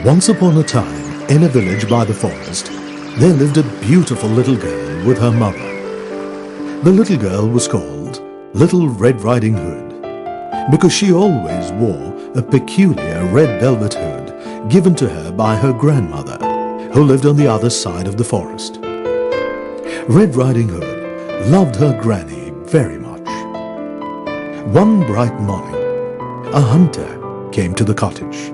Once upon a time, in a village by the forest, there lived a beautiful little girl with her mother. The little girl was called Little Red Riding Hood because she always wore a peculiar red velvet hood given to her by her grandmother, who lived on the other side of the forest. Red Riding Hood loved her granny very much. One bright morning, a hunter came to the cottage.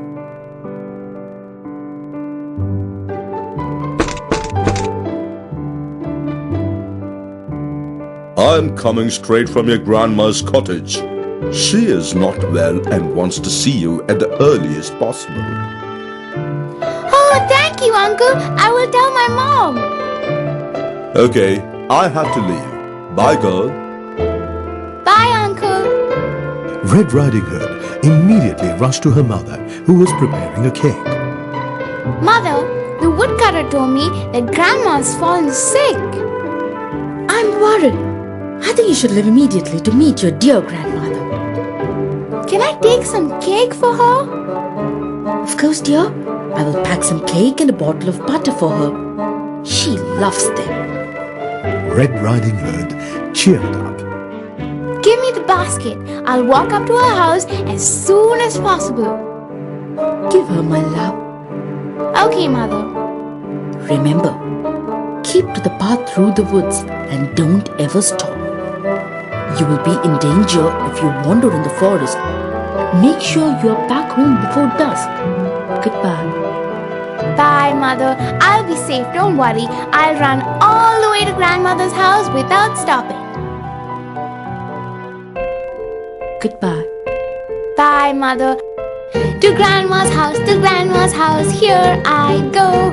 I'm coming straight from your grandma's cottage. She is not well and wants to see you at the earliest possible. Oh, thank you, Uncle. I will tell my mom. Okay, I have to leave. Bye, girl. Bye, Uncle. Red Riding Hood immediately rushed to her mother, who was preparing a cake. Mother, the woodcutter told me that Grandma's fallen sick. I'm worried. I think you should leave immediately to meet your dear grandmother. Can I take some cake for her? Of course, dear. I will pack some cake and a bottle of butter for her. She loves them. Red Riding Hood cheered up. Give me the basket. I'll walk up to her house as soon as possible. Give her my love. Okay, Mother. Remember, keep to the path through the woods and don't ever stop. You will be in danger if you wander in the forest. Make sure you are back home before dusk. Goodbye. Bye, Mother. I'll be safe. Don't worry. I'll run all the way to Grandmother's house without stopping. Goodbye. Bye, Mother. To Grandma's house, here I go.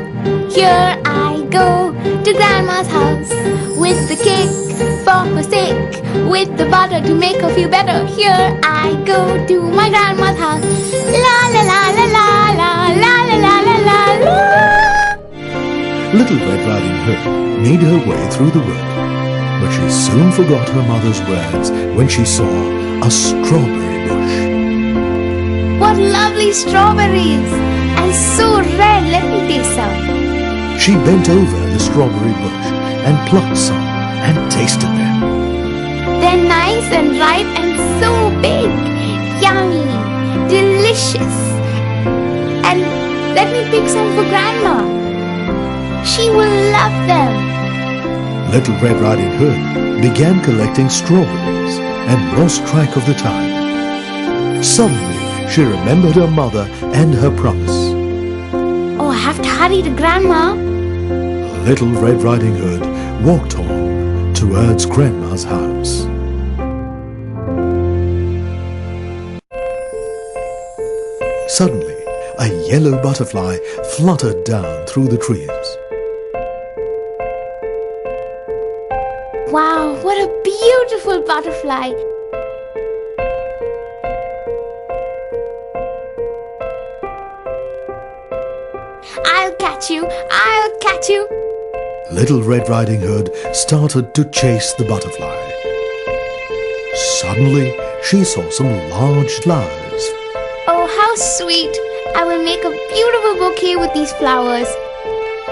Here I go to Grandma's house with the cake for her sake, with the butter to make her feel better. Here I go to my grandma's house. La la la la la la la la la la la. Little Red Riding Hood made her way through the wood, but she soon forgot her mother's words when she saw a strawberry bush. What lovely strawberries! And so red, let me taste some. She bent over the strawberry bush and plucked some and tasted them. They're nice and ripe and so big. Yummy, delicious. And let me pick some for Grandma. She will love them. Little Red Riding Hood began collecting strawberries and lost track of the time. Suddenly, she remembered her mother and her promise. Oh, I have to hurry to Grandma. Little Red Riding Hood walked on towards Grandma's house. Suddenly, a yellow butterfly fluttered down through the trees. Wow, what a beautiful butterfly. I'll catch you. Little Red Riding Hood started to chase the butterfly. Suddenly, she saw some large flowers. Oh, how sweet. I will make a beautiful bouquet with these flowers.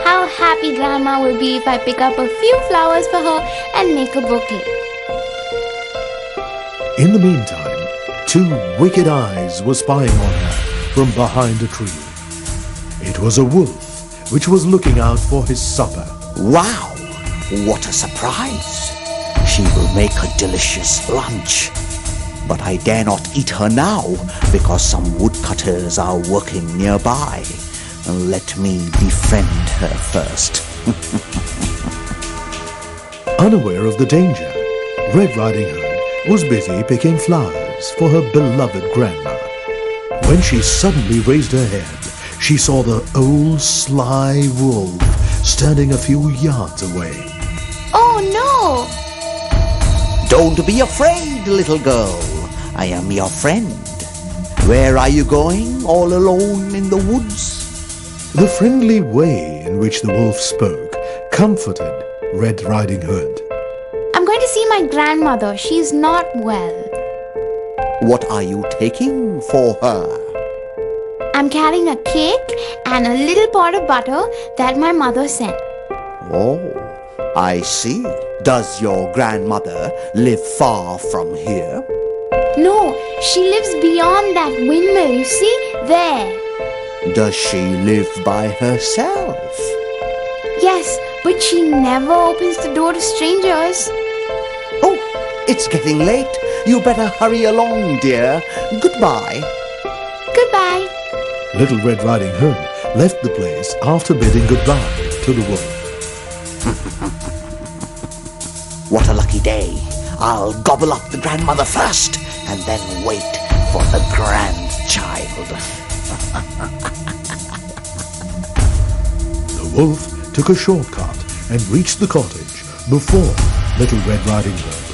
How happy Grandma will be if I pick up a few flowers for her and make a bouquet. In the meantime, two wicked eyes were spying on her from behind a tree. It was a wolf which was looking out for his supper. Wow! What a surprise! She will make a delicious lunch. But I dare not eat her now because some woodcutters are working nearby. Let me befriend her first. Unaware of the danger, Red Riding Hood was busy picking flowers for her beloved grandma. When she suddenly raised her head, she saw the old sly wolf standing a few yards away. Oh no! Don't be afraid, little girl. I am your friend. Where are you going, all alone in the woods? The friendly way in which the wolf spoke comforted Red Riding Hood. I'm going to see my grandmother. She's not well. What are you taking for her? I'm carrying a cake and a little pot of butter that my mother sent. Oh, I see. Does your grandmother live far from here? No, she lives beyond that windmill, you see? There. Does she live by herself? Yes, but she never opens the door to strangers. Oh, it's getting late. You better hurry along, dear. Goodbye. Goodbye. Little Red Riding Hood left the place after bidding goodbye to the wolf. What a lucky day. I'll gobble up the grandmother first and then wait for the grandchild. The wolf took a shortcut and reached the cottage before Little Red Riding Hood.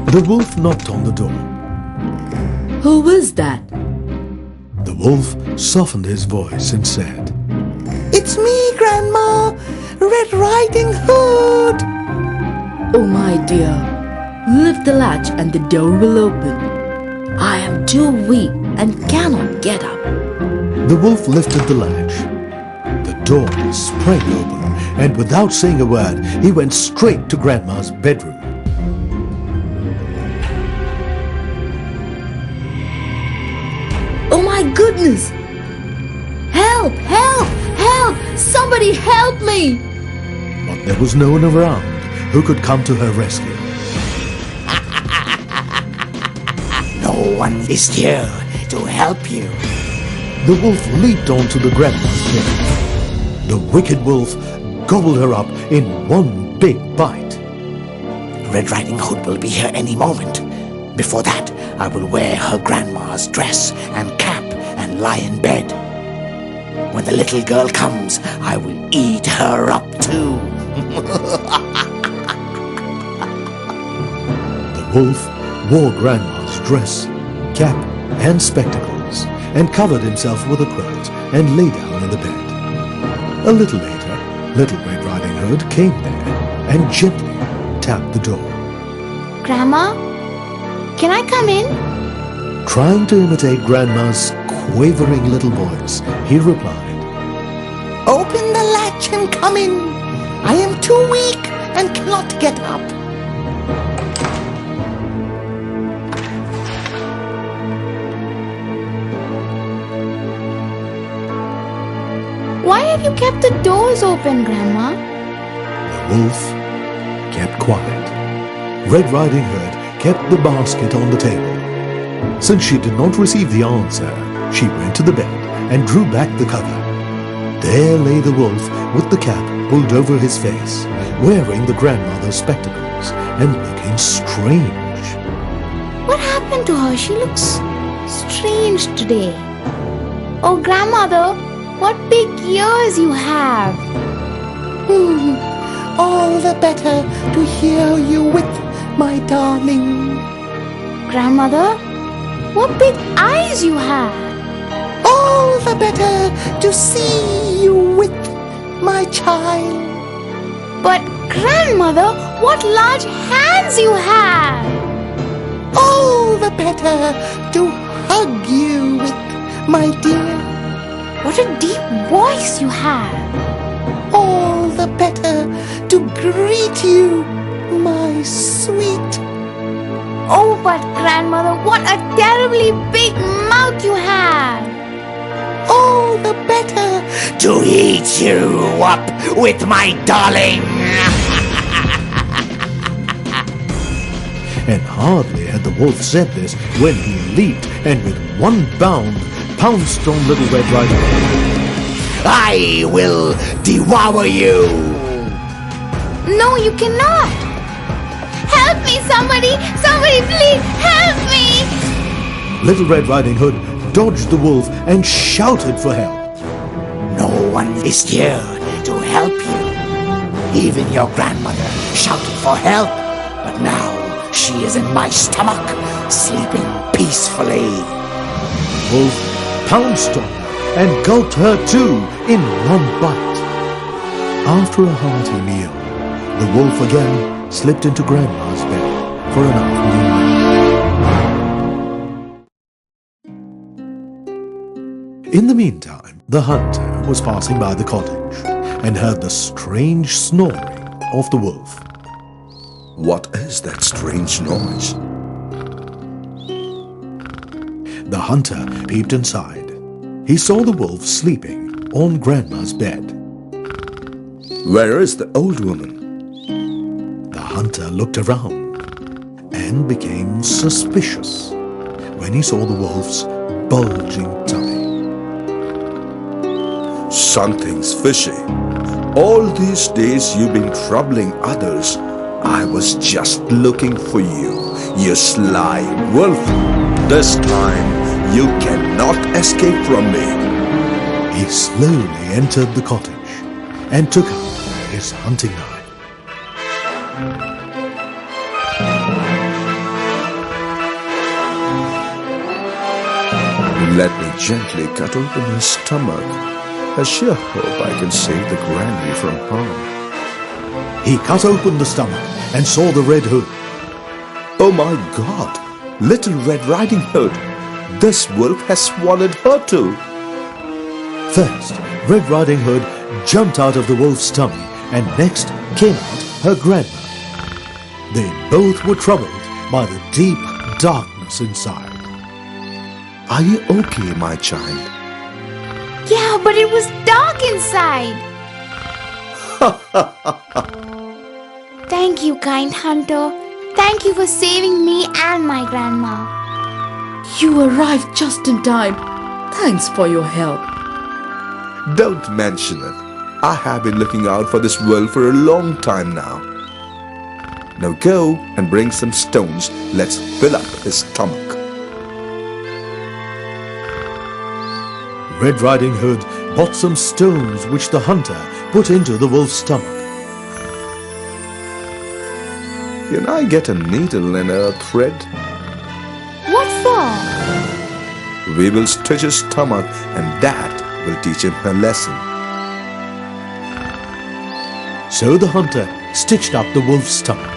The wolf knocked on the door. Who is that? The wolf softened his voice and said, It's me, Grandma, Red Riding Hood. Oh my dear, lift the latch and the door will open. I am too weak and cannot get up. The wolf lifted the latch. The door sprang open, and without saying a word, he went straight to Grandma's bedroom. Oh my goodness! Help! Help! Help! Somebody help me! But there was no one around who could come to her rescue. No one is here to help you. The wolf leaped onto the grandma's bed. The wicked wolf gobbled her up in one big bite. Red Riding Hood will be here any moment. Before that, I will wear her grandma's dress and cap and lie in bed. When the little girl comes, I will eat her up too. The wolf wore Grandma's dress, cap, and spectacles, and covered himself with a quilt and lay down in the bed. A little later, Little Red Riding Hood came there and gently tapped the door. Grandma, can I come in? Trying to imitate Grandma's quavering little voice, he replied, Open the latch and come in. I am too weak and cannot get up. Why have you kept the doors open, Grandma? The wolf kept quiet. Red Riding Hood kept the basket on the table. Since she did not receive the answer, she went to the bed and drew back the cover. There lay the wolf with the cap pulled over his face, wearing the grandmother's spectacles and looking strange. What happened to her? She looks strange today. Oh, Grandmother, what big ears you have. All the better to hear you with, my darling. Grandmother, what big eyes you have. All the better to see you with, my child. But Grandmother, what large hands you have. All the better to hug you with, my dear. What a deep voice you have. All the better to greet you, my sweet. Oh, but Grandmother, what a terribly big mouth you have. All the better to eat you up with my darling. And hardly had the wolf said this when he leaped and with one bound pounced on Little Red Riding Hood. I will devour you. No, you cannot. Help me, somebody! Somebody, please help me! Little Red Riding Hood dodged the wolf and shouted for help. No one is here to help you. Even your grandmother shouted for help, but now she is in my stomach, sleeping peacefully. The wolf pounced on her and gulped her too in one bite. After a hearty meal, the wolf again slipped into Grandma's bed for an afternoon nap. In the meantime, the hunter was passing by the cottage and heard the strange snoring of the wolf. What is that strange noise? The hunter peeped inside. He saw the wolf sleeping on Grandma's bed. Where is the old woman? The hunter looked around and became suspicious when he saw the wolf's bulging tummy. Something's fishy. All these days you've been troubling others. I was just looking for you, you sly wolf. This time you cannot escape from me. He slowly entered the cottage and took out his hunting knife. Let me gently cut open his stomach. I sure hope I can save the granny from harm. He cut open the stomach and saw the Red Hood. Oh my God! Little Red Riding Hood! This wolf has swallowed her too! First, Red Riding Hood jumped out of the wolf's tummy and next came out her grandma. They both were troubled by the deep darkness inside. Are you okay, my child? Yeah, but it was dark inside. Thank you, kind hunter. Thank you for saving me and my grandma. You arrived just in time. Thanks for your help. Don't mention it. I have been looking out for this wolf for a long time now. Now go and bring some stones. Let's fill up his stomach. Red Riding Hood bought some stones which the hunter put into the wolf's stomach. Can I get a needle and a thread? What for? We will stitch his stomach and that will teach him a lesson. So the hunter stitched up the wolf's stomach.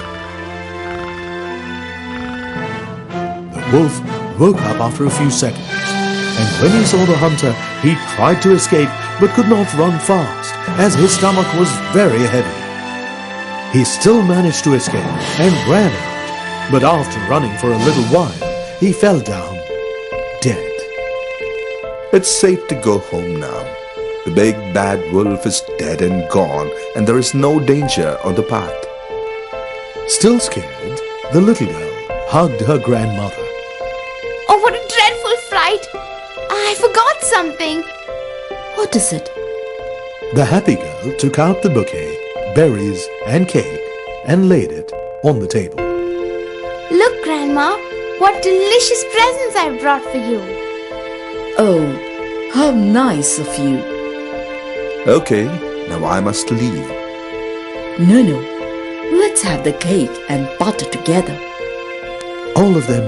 The wolf woke up after a few seconds, and when he saw the hunter, he tried to escape but could not run fast, as his stomach was very heavy. He still managed to escape and ran out, but after running for a little while, he fell down dead. It's safe to go home now. The big bad wolf is dead and gone, and there is no danger on the path. Still scared, the little girl hugged her grandmother. Oh, what a dreadful fright! I forgot something. What is it? The happy girl took out the bouquet, berries and cake and laid it on the table. Look, Grandma, what delicious presents I brought for you. Oh, how nice of you. Okay, now I must leave. No, no. Let's have the cake and butter together. All of them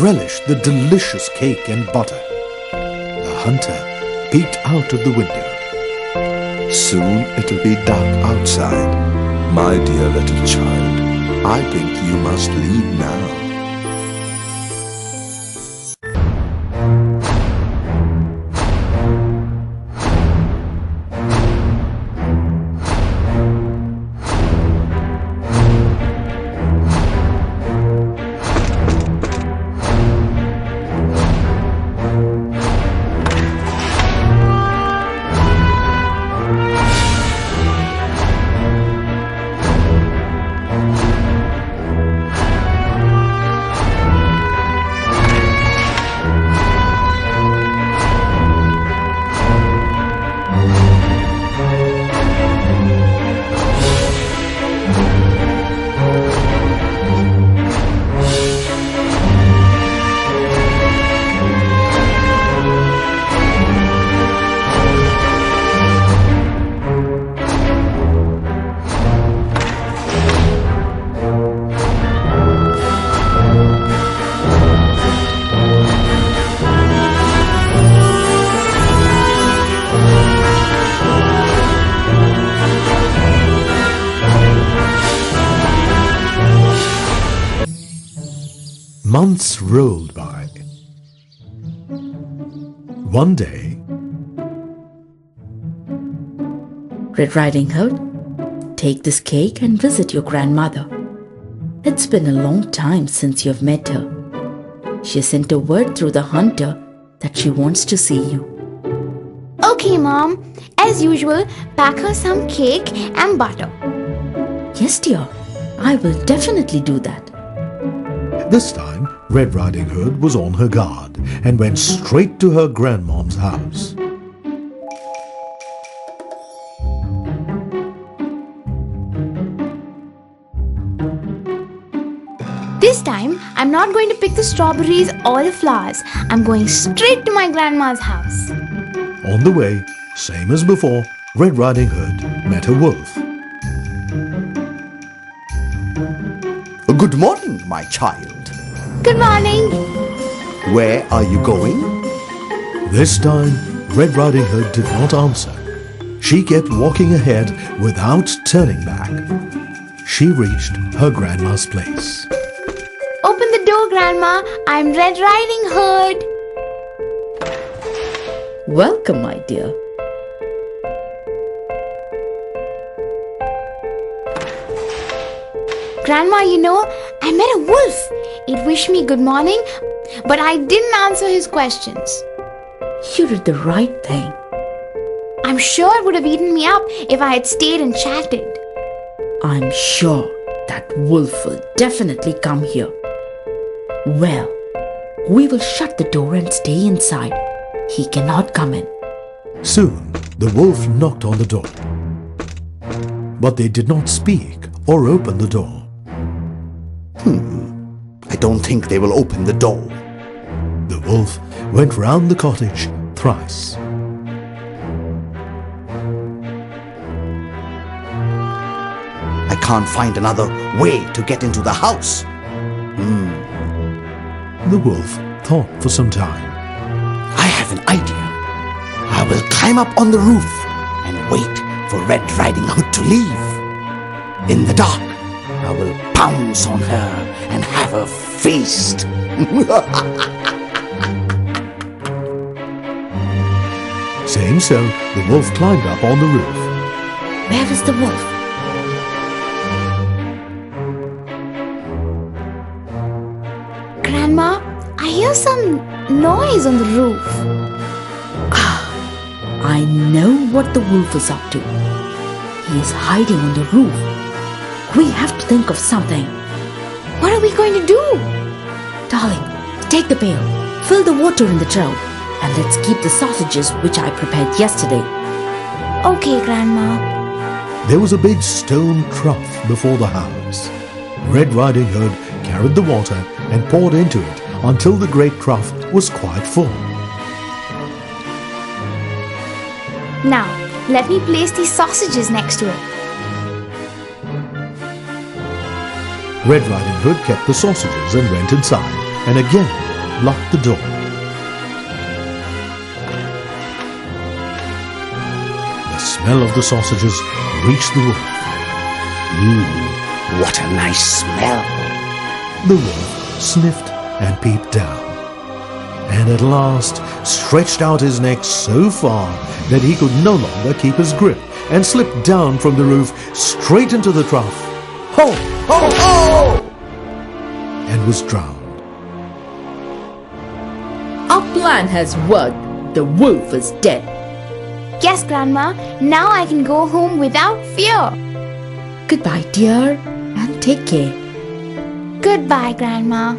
relished the delicious cake and butter. The hunter peeked out of the window. Soon it'll be dark outside. My dear little child, I think you must leave now. Months rolled by. One day, Red Riding Hood, take this cake and visit your grandmother. It's been a long time since you've met her. She sent a word through the hunter that she wants to see you. Okay, Mom. As usual, pack her some cake and butter. Yes, dear, I will definitely do that. this time Red Riding Hood was on her guard and went straight to her grandmom's house. This time, I'm not going to pick the strawberries or the flowers. I'm going straight to my grandma's house. On the way, same as before, Red Riding Hood met a wolf. Good morning, my child. Good morning. Where are you going? This time, Red Riding Hood did not answer. She kept walking ahead without turning back. She reached her grandma's place. Open the door, Grandma. I'm Red Riding Hood. Welcome, my dear. Grandma, you know, I met a wolf. It wished me good morning, but I didn't answer his questions. You did the right thing. I'm sure it would have eaten me up if I had stayed and chatted. I'm sure that wolf will definitely come here. Well, we will shut the door and stay inside. He cannot come in. Soon, the wolf knocked on the door. But they did not speak or open the door. I don't think they will open the door. The wolf went round the cottage thrice. I can't find another way to get into the house. The wolf thought for some time. I have an idea. I will climb up on the roof and wait for Red Riding Hood to leave. In the dark, I will pounce on her and have her feast. Saying so, the wolf climbed up on the roof. Where is the wolf? Grandma, I hear some noise on the roof. I know what the wolf is up to. He is hiding on the roof. We have to think of something. What are we going to do? Darling, take the pail, fill the water in the trough, and let's keep the sausages which I prepared yesterday. Okay, Grandma. There was a big stone trough before the house. Red Riding Hood carried the water and poured into it until the great trough was quite full. Now, let me place these sausages next to it. Red Riding Hood kept the sausages and went inside and again locked the door. The smell of the sausages reached the wolf. What a nice smell. The wolf sniffed and peeped down, and at last stretched out his neck so far that he could no longer keep his grip and slipped down from the roof straight into the trough. Ho! Ho! Ho! And was drowned. Our plan has worked. The wolf is dead. Yes, Grandma. Now I can go home without fear. Goodbye, dear, and take care. Goodbye, Grandma.